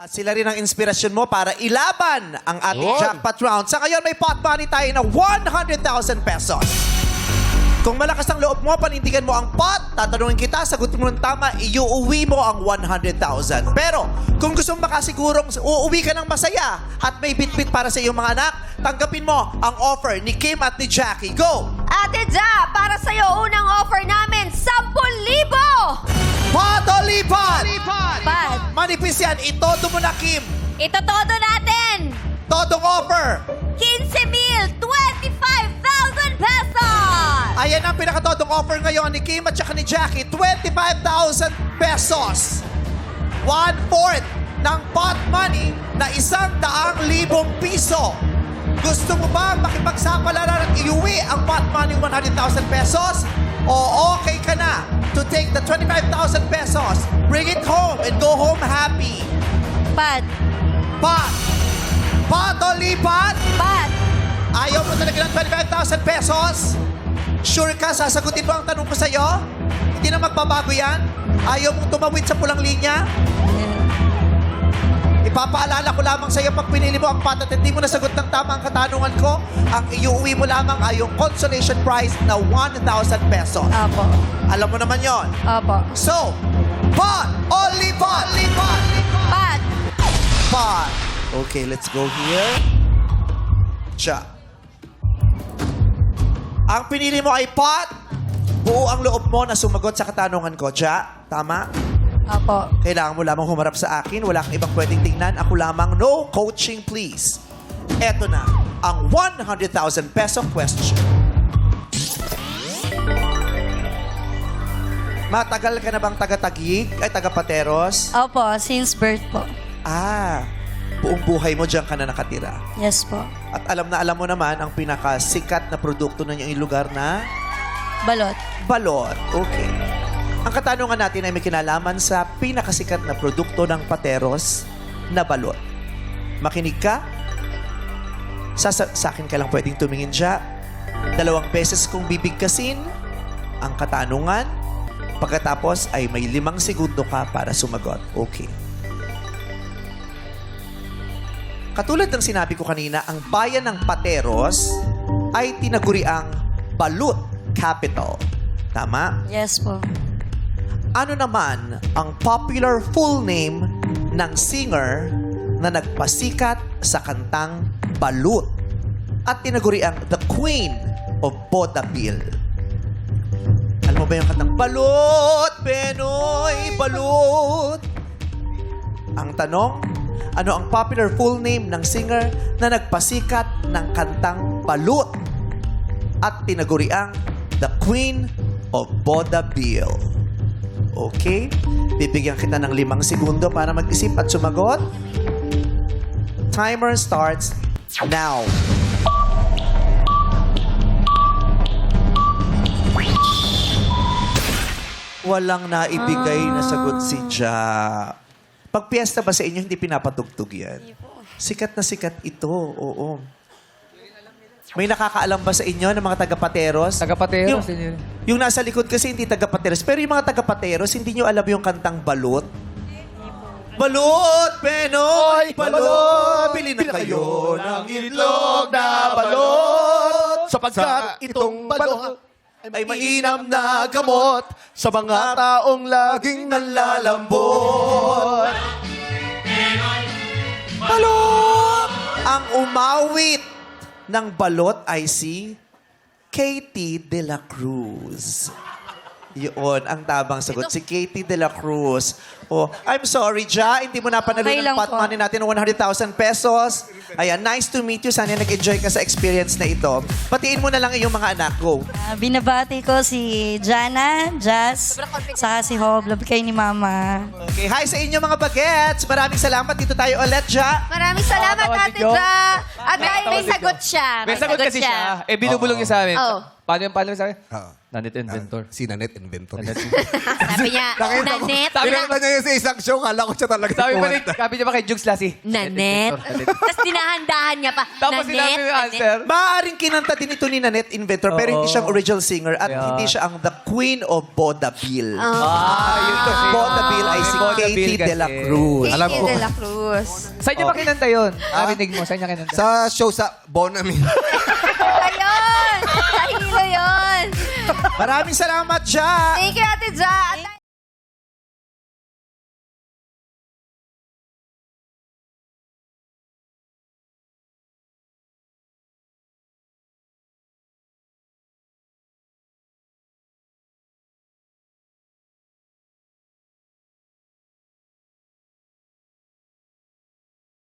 At sila rin ang inspirasyon mo para ilaban ang ating Yun. jackpot round. Sa ngayon, may pot money tayo na 100,000 pesos. Kung malakas ang loob mo, panindigan mo ang pot, tatanungin kita, sagutin mo ng tama, iuuwi mo ang 100,000. Pero, kung gusto mo makasigurong uuwi ka ng masaya at may bitbit para sa iyong mga anak, tanggapin mo ang offer ni Kim at ni Jackie. Go! Ate Ja, para sa'yo, unang offer namin, 10,000! Patolipan! Pat, Manipis yan, itodo mo na, Kim. ito todo natin! Todong offer. 15,000, 25,000 pesos! Ayan ang pinakatodong offer ngayon ni Kim at saka ni Jackie. 25,000 pesos. 1/4 ng pot money na 100,000 piso. Gusto mo ba makipagsapalaran at iuwi ang pot money 100,000 pesos? O okay ka na to take the 25,000 pesos, bring it home and go home happy? Pat, Pot! Pot o lipat? Pat, Ayaw mo talaga ng 25,000 pesos? Sure ka, sasagutin mo ang tanong ko sa'yo? Hindi na magbabago yan? Ayaw mong tumawid sa pulang linya? Ipapaalala ko lamang sa'yo pag pinili mo ang pot at hindi mo nasagot ng tama ang katanungan ko, ang iuwi mo lamang ay yung consolation prize na 1,000 pesos. Apo, Alam mo naman yon. apo. So, pot! Only pot! Pat, Pot! Okay, let's go here. Cha. Ang pinili mo ay pot. Buo ang loob mo na sumagot sa katanungan ko. Cha, tama? apo. Kailangan mo lamang humarap sa akin. Wala kang ibang pwedeng tingnan. Ako lamang. No coaching, please. Eto na ang 100,000 peso question. Matagal ka na bang taga-Taguig? Ay, taga-Pateros? Opo, since birth po. Ah, buong buhay mo dyan ka na nakatira. Yes po. At alam mo naman ang pinakasikat na produkto ng iyong lugar na Balot. balot. Okay. Ang katanungan natin ay may kinalaman sa pinakasikat na produkto ng Pateros na balot. Makinig ka. Sa akin ka lang pwedeng tumingin siya. 2 beses kong bibigkasin ang katanungan. Pagkatapos ay may 5 segundo ka para sumagot. Okay. Katulad ng sinabi ko kanina, ang bayan ng Pateros ay tinaguriang balut capital. Tama? Yes po. Ano naman ang popular full name ng singer na nagpasikat sa kantang Balut at tinaguriang the Queen of Vaudeville? Alam mo ba yung kantang Balut, Benoy, Balut? Ang tanong, ano ang popular full name ng singer na nagpasikat ng kantang Balut at tinaguriang the Queen of Vaudeville? Okay? Bibigyan kita ng 5 segundo para mag-isip at sumagot. Timer starts now. Walang naibigay na sagot si Ja. Pag piyesta ba sa inyo, hindi pinapatugtog yan? Sikat na sikat ito, oo. May nakakaalam ba sa inyo ng mga taga-Pateros? Taga-Pateros, Yung nasa likod kasi hindi taga-Pateros. Pero yung mga taga-Pateros, hindi nyo alam yung kantang Balot? Balot, Penoy! Balot! Bili na kayo ng itlog na balot! Sapagkat itong balot ay mainam na gamot sa mga taong laging nalalambot. Balot! Ang umawit ng balot ay si Katie De La Cruz. Yun, ang tabang sagot. Si Katie De La Cruz. Oh, I'm sorry, Ja. Hindi mo napanalo Okay ng lang pot po. money natin ng 100,000 pesos. Ayan, nice to meet you. Sana nag-enjoy ka sa experience na ito. Patiin mo na lang iyong mga anak. Go. Binabati ko si Jana, Jazz, saka si Hob. Love kayo ni Mama. Okay, hi sa inyo mga bagets. Maraming salamat. Dito tayo ulit, Ja. Maraming salamat, Tawag Ate video. Ja. At Tawag may video. sagot siya. May sagot kasi siya. Eh, binubulong niya sa amin. Oo. Paano yung sa akin? Nanit Inventor. Si Nanette Inventor. Sabi niya, Nanet. Nakita niya yun sa isang show, kala ko siya talaga. Sabi niya pa kay Jugs Lassie. Nanet. Tapos tinahandahan niya pa. Tapos sinabi yung answer. Maaaring kinanta din ito ni Nanette Inventor, pero hindi siyang original singer at hindi siya ang the Queen of Vaudeville. Yun to. Vaudeville ay si Vaudeville Katie kasi. de la Cruz. Alam ko. de la Cruz. Saan niya ba kinanta yun? Narinig mo, saan niya kinanta? Sa show sa Bonami. Ayun! Tahilo yun! Maraming salamat, Ja! Thank you, Ate Ja. At